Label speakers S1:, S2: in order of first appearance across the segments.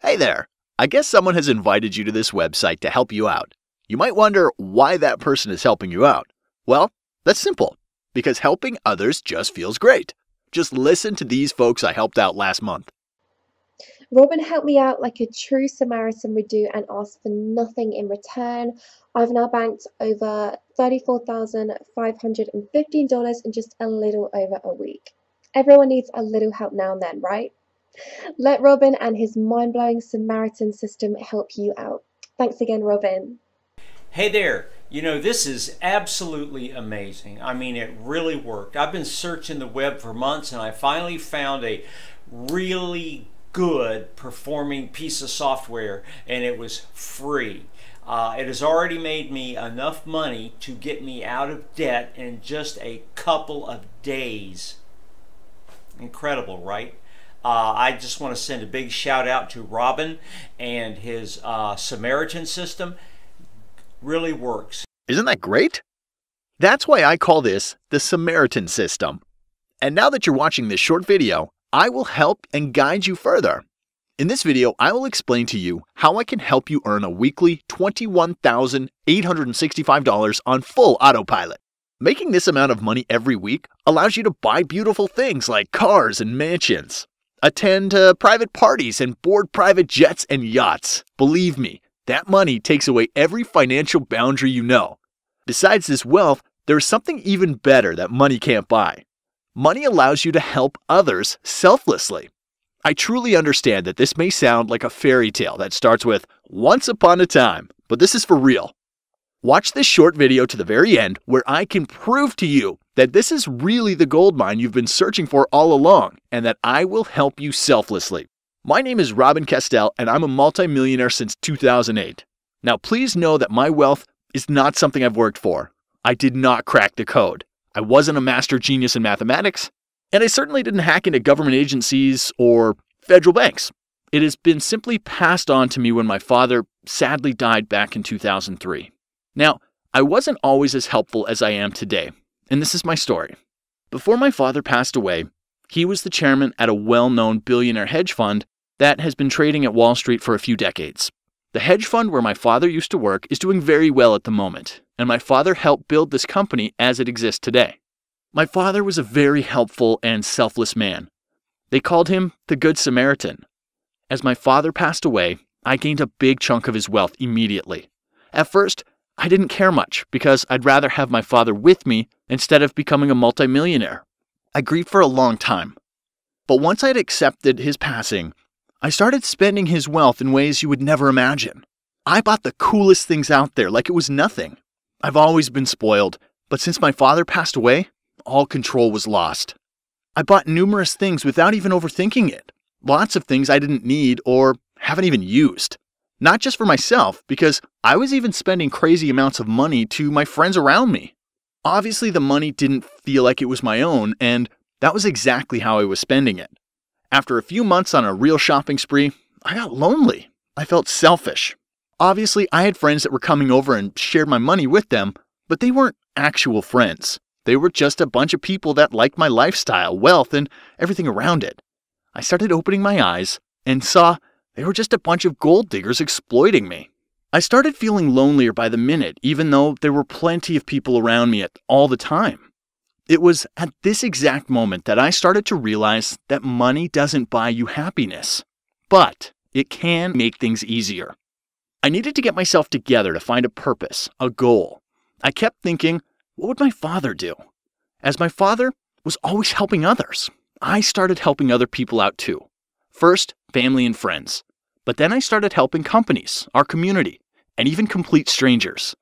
S1: Hey there! I guess someone has invited you to this website to help you out. You might wonder why that person is helping you out. Well, that's simple. Because helping others just feels great. Just listen to these folks I helped out last month.
S2: Robin helped me out like a true Samaritan would do and asked for nothing in return. I've now banked over $34,515 in just a little over a week. Everyone needs a little help now and then, right? Let Robin and his mind-blowing Samaritan system help you out. Thanks again, Robin.
S3: Hey there, this is absolutely amazing. I mean, it really worked. I've been searching the web for months and I finally found a really good performing piece of software, and it was free. It has already made me enough money to get me out of debt in just a couple of days. Incredible, right? I just want to send a big shout out to Robin and his Samaritan System. Really works.
S1: Isn't that great? That's why I call this the Samaritan System. And now that you're watching this short video, I will help and guide you further. In this video, I will explain to you how I can help you earn a weekly $21,865 on full autopilot. Making this amount of money every week allows you to buy beautiful things like cars and mansions, attend private parties, and board private jets and yachts. Believe me, that money takes away every financial boundary you know. Besides this wealth, there is something even better that money can't buy. Money allows you to help others selflessly. I truly understand that this may sound like a fairy tale that starts with "once upon a time," but this is for real. Watch this short video to the very end where I can prove to you that this is really the gold mine you've been searching for all along, and that I will help you selflessly. My name is Robin Castell, and I'm a multimillionaire since 2008. Now please know that my wealth is not something I've worked for. I did not crack the code. I wasn't a master genius in mathematics, and I certainly didn't hack into government agencies or federal banks. It has been simply passed on to me when my father sadly died back in 2003. Now, I wasn't always as helpful as I am today, and this is my story. Before my father passed away, he was the chairman at a well-known billionaire hedge fund that has been trading at Wall Street for a few decades. The hedge fund where my father used to work is doing very well at the moment, and my father helped build this company as it exists today. My father was a very helpful and selfless man. They called him the Good Samaritan. As my father passed away, I gained a big chunk of his wealth immediately. At first, I didn't care much because I'd rather have my father with me instead of becoming a multimillionaire. I grieved for a long time. But once I'd accepted his passing, I started spending his wealth in ways you would never imagine. I bought the coolest things out there like it was nothing. I've always been spoiled, but since my father passed away, all control was lost. I bought numerous things without even overthinking it. Lots of things I didn't need or haven't even used. Not just for myself, because I was even spending crazy amounts of money to my friends around me. Obviously, the money didn't feel like it was my own, and that was exactly how I was spending it. After a few months on a real shopping spree, I got lonely. I felt selfish. Obviously, I had friends that were coming over and shared my money with them, but they weren't actual friends. They were just a bunch of people that liked my lifestyle, wealth, and everything around it. I started opening my eyes and saw they were just a bunch of gold diggers exploiting me. I started feeling lonelier by the minute, even though there were plenty of people around me all the time. It was at this exact moment that I started to realize that money doesn't buy you happiness, but it can make things easier. I needed to get myself together to find a purpose, a goal. I kept thinking, what would my father do? As my father was always helping others, I started helping other people out too. First, family and friends. But then I started helping companies, our community, and even complete strangers.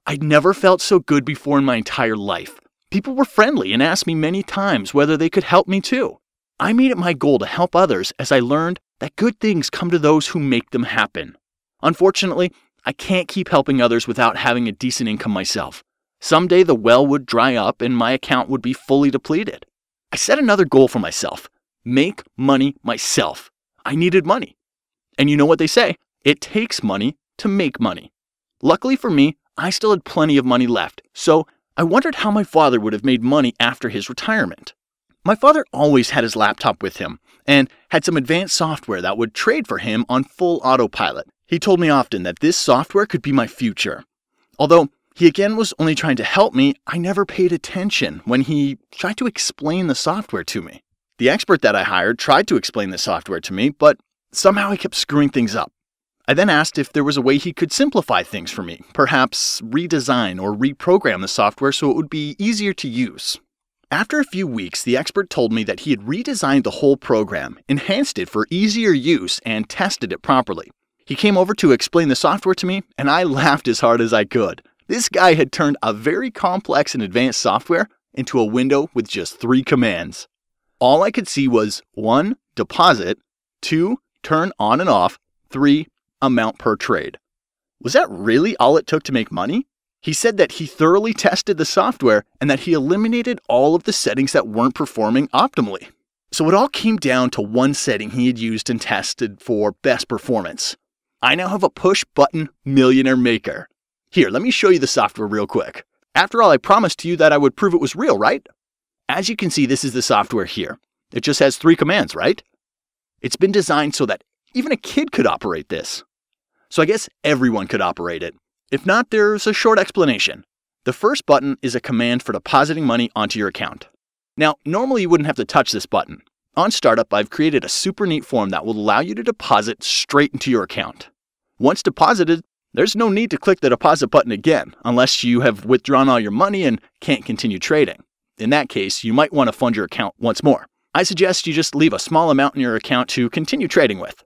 S1: I'd never felt so good before in my entire life. People were friendly and asked me many times whether they could help me too. I made it my goal to help others as I learned that good things come to those who make them happen. Unfortunately, I can't keep helping others without having a decent income myself. Someday the well would dry up and my account would be fully depleted. I set another goal for myself: make money myself. I needed money. And you know what they say, it takes money to make money. Luckily for me, I still had plenty of money left, so I wondered how my father would have made money after his retirement. My father always had his laptop with him, and had some advanced software that would trade for him on full autopilot. He told me often that this software could be my future. Although he again was only trying to help me, I never paid attention when he tried to explain the software to me. The expert that I hired tried to explain the software to me, but somehow he kept screwing things up. I then asked if there was a way he could simplify things for me, perhaps redesign or reprogram the software so it would be easier to use. After a few weeks, the expert told me that he had redesigned the whole program, enhanced it for easier use, and tested it properly. He came over to explain the software to me, and I laughed as hard as I could. This guy had turned a very complex and advanced software into a window with just 3 commands. All I could see was 1. Deposit, 2. Turn on and off, 3. Amount per trade. Was that really all it took to make money? He said that he thoroughly tested the software and that he eliminated all of the settings that weren't performing optimally. So it all came down to one setting he had used and tested for best performance. I now have a push-button millionaire maker. Here, let me show you the software real quick. After all, I promised you that I would prove it was real, right? As you can see, this is the software here. It just has 3 commands, right? It's been designed so that even a kid could operate this. So I guess everyone could operate it. If not, there's a short explanation. The first button is a command for depositing money onto your account. Now, normally you wouldn't have to touch this button. On startup, I've created a super neat form that will allow you to deposit straight into your account. Once deposited, there's no need to click the deposit button again, unless you have withdrawn all your money and can't continue trading. In that case, you might want to fund your account once more. I suggest you just leave a small amount in your account to continue trading with.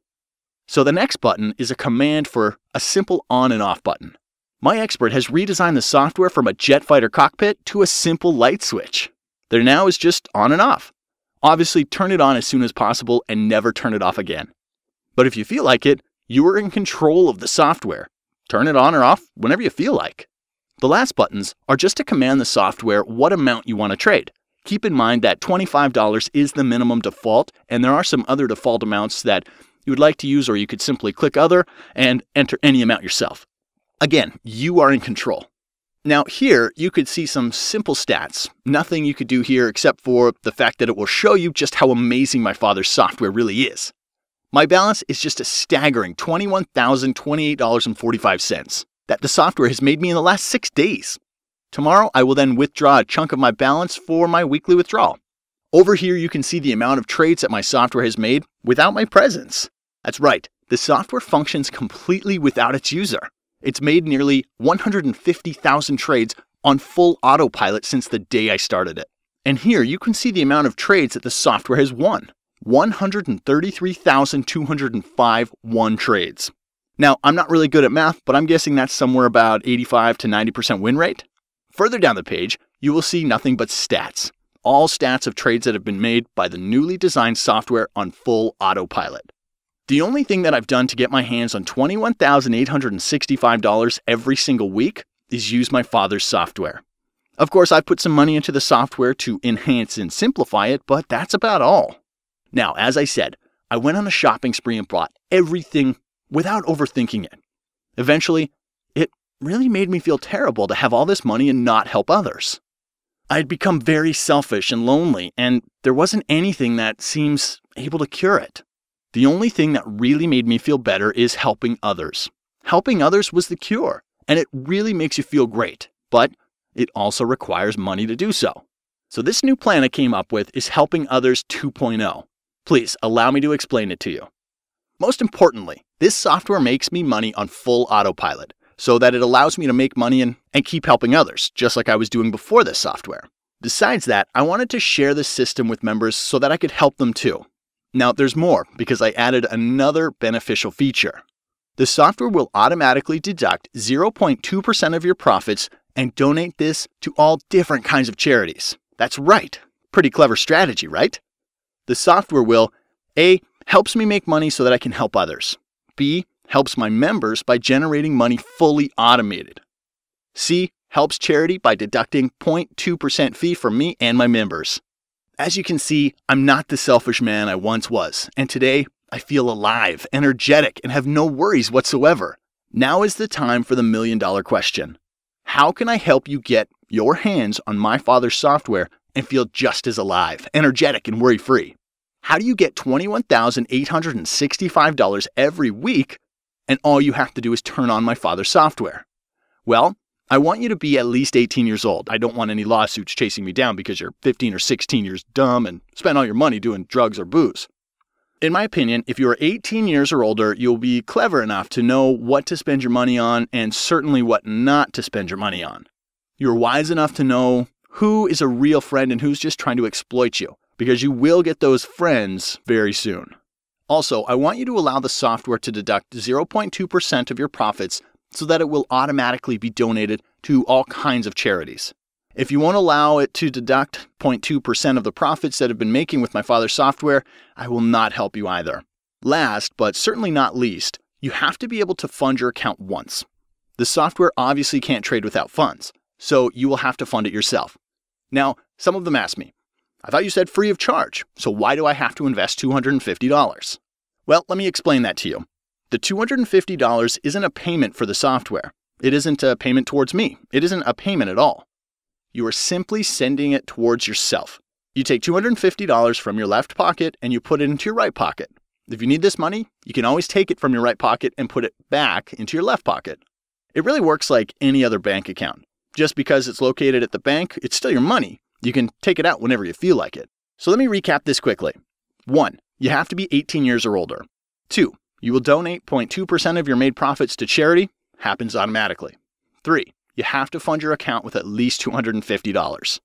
S1: So the next button is a command for a simple on and off button. My expert has redesigned the software from a jet fighter cockpit to a simple light switch. There now is just on and off. Obviously, turn it on as soon as possible and never turn it off again. But if you feel like it, you are in control of the software. Turn it on or off whenever you feel like. The last buttons are just to command the software what amount you want to trade. Keep in mind that $25 is the minimum default, and there are some other default amounts that you would like to use, or you could simply click other and enter any amount yourself. Again, you are in control. Now here, you could see some simple stats. Nothing you could do here except for the fact that it will show you just how amazing my father's software really is. My balance is just a staggering $21,028.45 that the software has made me in the last 6 days. Tomorrow, I will then withdraw a chunk of my balance for my weekly withdrawal. Over here, you can see the amount of trades that my software has made without my presence. That's right, the software functions completely without its user. It's made nearly 150,000 trades on full autopilot since the day I started it. And here you can see the amount of trades that the software has won. 133,205 won trades. Now, I'm not really good at math, but I'm guessing that's somewhere about 85 to 90% win rate. Further down the page, you will see nothing but stats. All stats of trades that have been made by the newly designed software on full autopilot. The only thing that I've done to get my hands on $21,865 every single week is use my father's software. Of course, I've put some money into the software to enhance and simplify it, but that's about all. Now, as I said, I went on a shopping spree and bought everything without overthinking it. Eventually, it really made me feel terrible to have all this money and not help others. I had become very selfish and lonely, and there wasn't anything that seems able to cure it. The only thing that really made me feel better is helping others. Helping others was the cure, and it really makes you feel great, but it also requires money to do so. So this new plan I came up with is Helping Others 2.0. Please allow me to explain it to you. Most importantly, this software makes me money on full autopilot, so that it allows me to make money and keep helping others, just like I was doing before this software. Besides that, I wanted to share the system with members so that I could help them too. Now, there's more because I added another beneficial feature. The software will automatically deduct 0.2% of your profits and donate this to all different kinds of charities. That's right. Pretty clever strategy, right? The software will A. helps me make money so that I can help others. B. helps my members by generating money fully automated. C. helps charity by deducting 0.2% fee from me and my members. As you can see, I'm not the selfish man I once was, and today I feel alive, energetic, and have no worries whatsoever. Now is the time for the million-dollar question. How can I help you get your hands on my father's software and feel just as alive, energetic, and worry-free? How do you get $21,865 every week and all you have to do is turn on my father's software? Well, I want you to be at least 18 years old. I don't want any lawsuits chasing me down because you're 15 or 16 years dumb and spent all your money doing drugs or booze. In my opinion, if you are 18 years or older, you'll be clever enough to know what to spend your money on and certainly what not to spend your money on. You're wise enough to know who is a real friend and who's just trying to exploit you, because you will get those friends very soon. Also, I want you to allow the software to deduct 0.2% of your profits so that it will automatically be donated to all kinds of charities. If you won't allow it to deduct 0.2% of the profits that I've been making with my father's software, I will not help you either. Last, but certainly not least, you have to be able to fund your account once. The software obviously can't trade without funds, so you will have to fund it yourself. Now, some of them ask me, I thought you said free of charge, so why do I have to invest $250? Well, let me explain that to you. The $250 isn't a payment for the software. It isn't a payment towards me. It isn't a payment at all. You are simply sending it towards yourself. You take $250 from your left pocket and you put it into your right pocket. If you need this money, you can always take it from your right pocket and put it back into your left pocket. It really works like any other bank account. Just because it's located at the bank, it's still your money. You can take it out whenever you feel like it. So let me recap this quickly. 1. You have to be 18 years or older. 2. You will donate 0.2% of your made profits to charity. Happens automatically. 3. You have to fund your account with at least $250.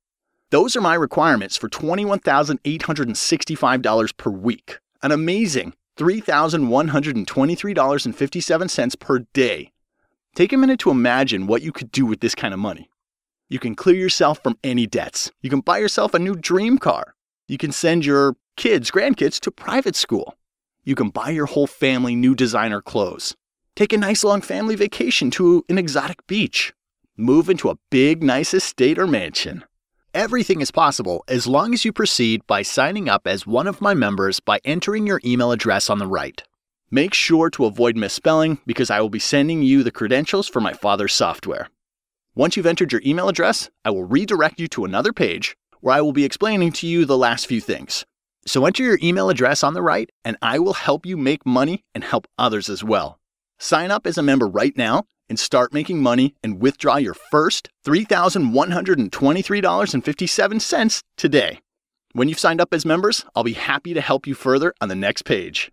S1: Those are my requirements for $21,865 per week. An amazing $3,123.57 per day. Take a minute to imagine what you could do with this kind of money. You can clear yourself from any debts. You can buy yourself a new dream car. You can send your kids, grandkids to private school. You can buy your whole family new designer clothes. Take a nice long family vacation to an exotic beach. Move into a big, nice estate or mansion. Everything is possible as long as you proceed by signing up as one of my members by entering your email address on the right. Make sure to avoid misspelling because I will be sending you the credentials for my father's software. Once you've entered your email address, I will redirect you to another page where I will be explaining to you the last few things. So enter your email address on the right and I will help you make money and help others as well. Sign up as a member right now and start making money and withdraw your first $3,123.57 today. When you've signed up as members, I'll be happy to help you further on the next page.